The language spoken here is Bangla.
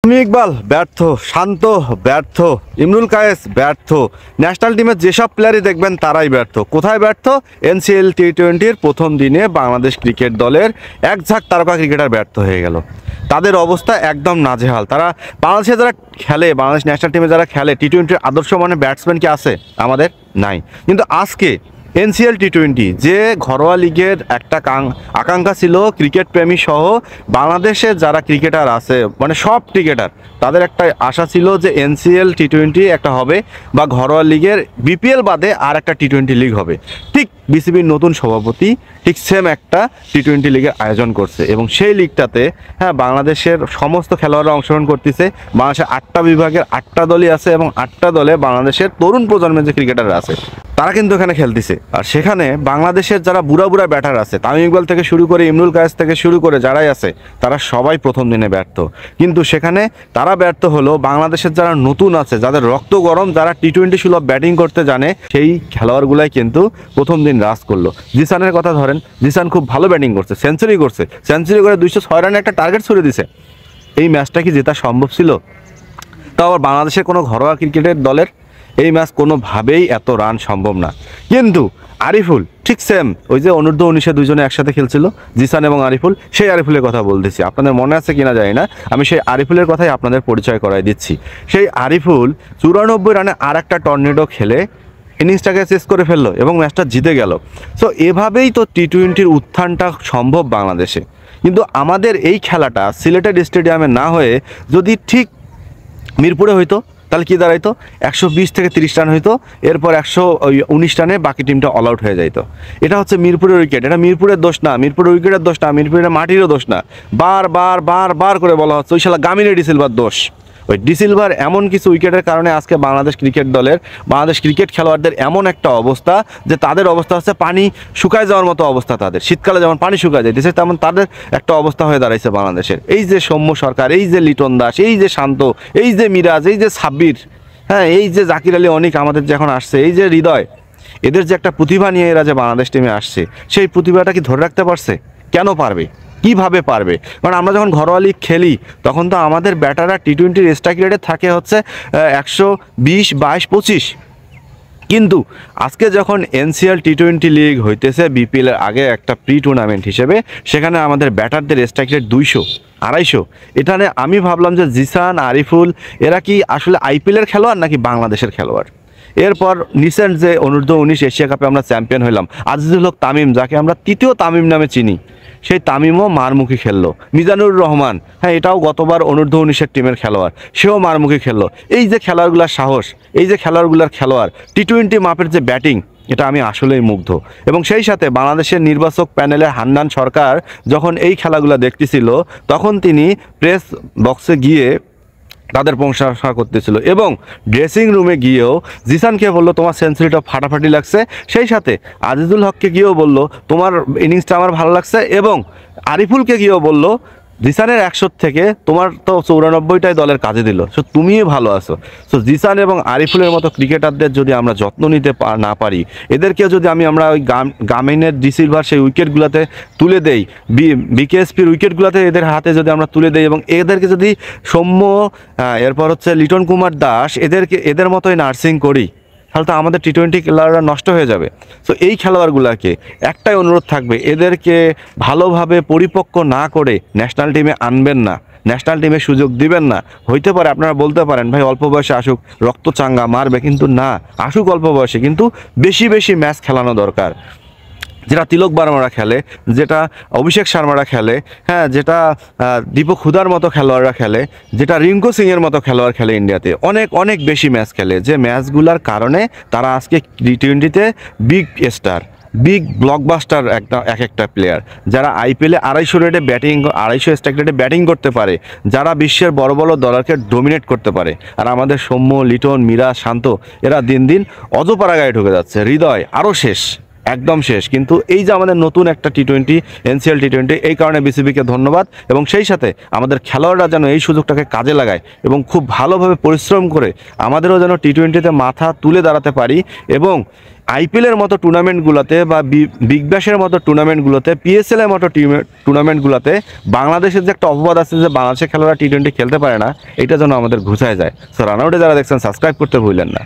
তুমি ইকবাল ব্যর্থ, শান্ত ব্যর্থ, ইমরুল কায়েস ব্যর্থ। ন্যাশনাল টিমের যেসব প্লেয়ারই দেখবেন তারাই ব্যর্থ। কোথায় ব্যর্থ? এনসিএল টি-20-র প্রথম দিনে বাংলাদেশ ক্রিকেট দলের এক ঝাঁক তারকা ক্রিকেটার ব্যর্থ হয়ে গেল। তাদের অবস্থা একদম নাজেহাল। তারা বাংলাদেশে যারা খেলে, বাংলাদেশ ন্যাশনাল টিমে যারা খেলে, টি-20-র আদর্শ মানে ব্যাটসম্যান কি আছে? আমাদের নাই। কিন্তু আজকে এনসিএল টি-20 যে ঘরোয়া লিগের একটা আকাঙ্ক্ষা ছিল ক্রিকেট প্রেমী সহ বাংলাদেশের যারা ক্রিকেটার আছে, মানে সব ক্রিকেটার, তাদের একটা আশা ছিল যে এনসিএল টি-20 একটা হবে বা ঘরোয়া লিগের বিপিএল বাদে আর একটা টি-20 লিগ হবে। ঠিক বিসিবির নতুন সভাপতি ঠিক সেম একটা টি-20 লিগের আয়োজন করছে এবং সেই লিগটাতে বাংলাদেশের সমস্ত খেলোয়াড়রা অংশগ্রহণ করতেছে। বাংলাদেশের 8টা বিভাগের 8টা দলই আছে এবং 8টা দলে বাংলাদেশের তরুণ প্রজন্মের যে ক্রিকেটাররা আছে তারা কিন্তু এখানে খেলতেছে। আর সেখানে বাংলাদেশের যারা বুড়া বুড়া ব্যাটার আছে, তামিম ইকবাল থেকে শুরু করে ইমরুল কায়েস থেকে শুরু করে যারাই আছে, তারা সবাই প্রথম দিনে ব্যর্থ। কিন্তু সেখানে তারা ব্যর্থ হলো বাংলাদেশের যারা নতুন আছে, যাদের রক্ত গরম, যারা টি-20 সুলভ ব্যাটিং করতে জানে, সেই খেলোয়াড়গুলাই কিন্তু প্রথম দিন রাজ করলো। জিসানের কথা ধরেন, জিসান খুব ভালো ব্যাটিং করছে, সেঞ্চুরি করে 206 রানে একটা টার্গেট ছুড়ে দিছে। এই ম্যাচটা কি জেতা সম্ভব ছিল? তাও আবার বাংলাদেশের কোনো ঘরোয়া ক্রিকেটের দলের এই ম্যাচ কোনোভাবেই এত রান সম্ভব না। কিন্তু আরিফুল ঠিক সেম, ওই যে অনূর্ধ্ব-19 দুজনে একসাথে খেলছিল, জিসান এবং আরিফুল, সেই আরিফুলের কথা বলতেছি। আপনাদের মনে আছে কিনা জানি না, আমি সেই আরিফুলের কথাই আপনাদের পরিচয় করাই দিচ্ছি। সেই আরিফুল 94 রানে আর একটা টর্নেডো খেলে ইনিংসটাকে শেষ করে ফেললো এবং ম্যাচটা জিতে গেল। সো এভাবেই তো টি-20-র উত্থানটা সম্ভব বাংলাদেশে। কিন্তু আমাদের এই খেলাটা সিলেটের স্টেডিয়ামে না হয়ে যদি ঠিক মিরপুরে হইতো, তাহলে কী দাঁড়াইতো? 120 থেকে 30 রান হইতো, এরপর 119 রানে বাকি টিমটা অল আউট হয়ে যাইতো। এটা হচ্ছে মিরপুরের উইকেট, এটা মিরপুরের দোষ না, মিরপুরের উইকেটের দোষ না, মিরপুরের মাটিরও দোষ না। বার করে বলা হচ্ছে ওই শালা গামিনী ডিসিলভার দোষ। ওই ডিসিলভার এমন কিছু উইকেটের কারণে আজকে বাংলাদেশ ক্রিকেট দলের, বাংলাদেশ ক্রিকেট খেলোয়াড়দের এমন একটা অবস্থা যে তাদের অবস্থা হচ্ছে পানি শুকায় যাওয়ার মতো অবস্থা। তাদের শীতকালে যেমন পানি শুকায় যাইতেছে, তেমন তাদের একটা অবস্থা হয়ে দাঁড়াইছে বাংলাদেশের। এই যে সৌম্য সরকার, এই যে লিটন দাস, এই যে শান্ত, এই যে মিরাজ, এই যে সাব্বির, এই যে জাকির আলী অনিক আমাদের যে এখন আসছে, এই যে হৃদয়, এদের যে একটা প্রতিভা নিয়ে এরা যে বাংলাদেশ টিমে আসছে, সেই প্রতিভাটা কি ধরে রাখতে পারছে? কেন পারবে? কিভাবে পারবে? কারণ আমরা যখন ঘরোয়া লিগ খেলি তখন তো আমাদের ব্যাটাররা টি-20-র স্ট্রাইক রেটে থাকে হচ্ছে 120, 22, 25। কিন্তু আজকে যখন এনসিএল টি-20 লিগ হইতেছে বিপিএলের আগে একটা প্রি টুর্নামেন্ট হিসেবে, সেখানে আমাদের ব্যাটারদের স্ট্রাইক রেট 200, 250। এখানে আমি ভাবলাম যে জিসান, আরিফুল এরা কি আসলে আইপিএলের খেলোয়াড় নাকি বাংলাদেশের খেলোয়াড়? এরপর রিসেন্ট যে অনূর্ধ্ব-19 এশিয়া কাপে আমরা চ্যাম্পিয়ন হইলাম, আজিজুল হক তামিম, যাকে আমরা তৃতীয় তামিম নামে চিনি, সেই তামিমও মারমুখী খেললো। মিজানুর রহমান, এটাও গতবার অনূর্ধ্ব-19 টিমের খেলোয়াড়, সেও মারমুখী খেললো। এই যে খেলোয়াড়গুলোর সাহস, এই যে খেলোয়াড়গুলোর খেলোয়াড়, টি-20 মাপের যে ব্যাটিং, এটা আমি আসলেই মুগ্ধ। এবং সেই সাথে বাংলাদেশের নির্বাচক প্যানেলের হান্নান সরকার যখন এই খেলাগুলো দেখতেছিল, তখন তিনি প্রেস বক্সে গিয়ে তাদের প্রশংসা করতেছিল এবং ড্রেসিং রুমে গিয়েও জিসানকে বললো তোমার সেঞ্চুরিটা ফাটাফাটি লাগছে, সেই সাথে আজিজুল হককে গিয়েও বললো তোমার ইনিংসটা আমার ভালো লাগছে, এবং আরিফুলকে গিয়েও বললো জিসানের 100 থেকে তোমার তো 94টাই দলের কাজে দিল, সো তুমিই ভালো আছো। সো জিসান এবং আরিফুলের মতো ক্রিকেটারদের যদি আমরা যত্ন নিতে না পারি, এদেরকেও যদি আমরা ওই গামিনের ডিসিলভার সেই উইকেটগুলোতে তুলে দেই, বিকেএসপির উইকেটগুলোতে এদের হাতে যদি আমরা তুলে দেই, এবং এদেরকে যদি সৌম্য, এরপর হচ্ছে লিটন কুমার দাস, এদের মতোই নার্সিং করি, তাহলে তো আমাদের টি-20 খেলোয়াড়রা নষ্ট হয়ে যাবে। সো এই খেলোয়াড়গুলোকে একটাই অনুরোধ থাকবে, এদেরকে ভালোভাবে পরিপক্ক না করে ন্যাশনাল টিমে আনবেন না, ন্যাশনাল টিমে সুযোগ দিবেন না। হইতে পারে আপনারা বলতে পারেন ভাই অল্প বয়সে আসুক, রক্ত চাঙ্গা মারবে, কিন্তু না, আসুক অল্প বয়সে, কিন্তু বেশি বেশি ম্যাচ খেলানো দরকার। যেটা তিলক বার্মারা খেলে, যেটা অভিষেক শর্মারা খেলে, যেটা দীপক হুদার মতো খেলোয়াড়রা খেলে, যেটা রিঙ্কু সিংয়ের মতো খেলোয়াড় খেলে ইন্ডিয়াতে, অনেক অনেক বেশি ম্যাচ খেলে, যে ম্যাচগুলোর কারণে তারা আজকে টি-20-তে বিগ স্টার, বিগ ব্লকবাস্টার একটা প্লেয়ার, যারা আইপিএলে 250 রেটে ব্যাটিং, 250 স্ট্রাইক রেটে ব্যাটিং করতে পারে, যারা বিশ্বের বড় বড় দলকে ডোমিনেট করতে পারে। আর আমাদের সৌম্য, লিটন, মিরাজ, শান্ত এরা দিন দিন অজপাড়া গায়ে ঢুকে যাচ্ছে। হৃদয় আরও শেষ, একদম শেষ। কিন্তু এই যে আমাদের নতুন একটা টি-20 এনসিএল টি-20, এই কারণে বিসিবিকে ধন্যবাদ, এবং সেই সাথে আমাদের খেলোয়াড়রা যেন এই সুযোগটাকে কাজে লাগায় এবং খুব ভালোভাবে পরিশ্রম করে আমাদেরও যেন টি-20তে মাথা তুলে দাঁড়াতে পারি, এবং আইপিএলের মতো টুর্নামেন্টগুলোতে বা বিগ ব্যাশের মতো টুর্নামেন্টগুলোতে, পিএসএল এর মতো টুর্নামেন্টগুলোতে বাংলাদেশের যে একটা অপবাদ আছে যে বাংলাদেশের খেলোয়াড়রা টি-20 খেলতে পারে না, এটা যেন আমাদের ঘুচায় যায়। সো রানআউটে যারা দেখছেন সাবস্ক্রাইব করতে ভুললেন না।